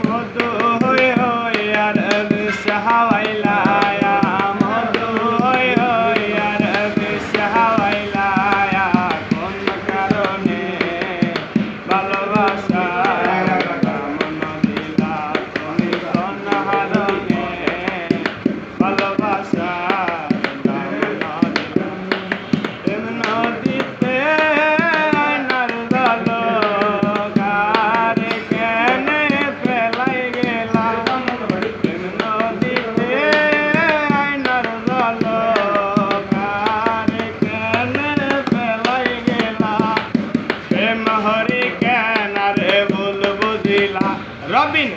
মধু হয়ে আর বিষ হাওয়াইলা মধু হয়ে আর বিষ হাওয়াইলা কোন কারণে ভালোবাসা মন দিলা তুমি কোন হারণে ভালোবাসা নদীতে আয়নার দলো গারে কেনে ফেলাই গেলা নদীতে আয়নার দলো গারে কেনে ফেলাই গেলা প্রেম হরি কেনারে ভুল বুঝিলা রবিন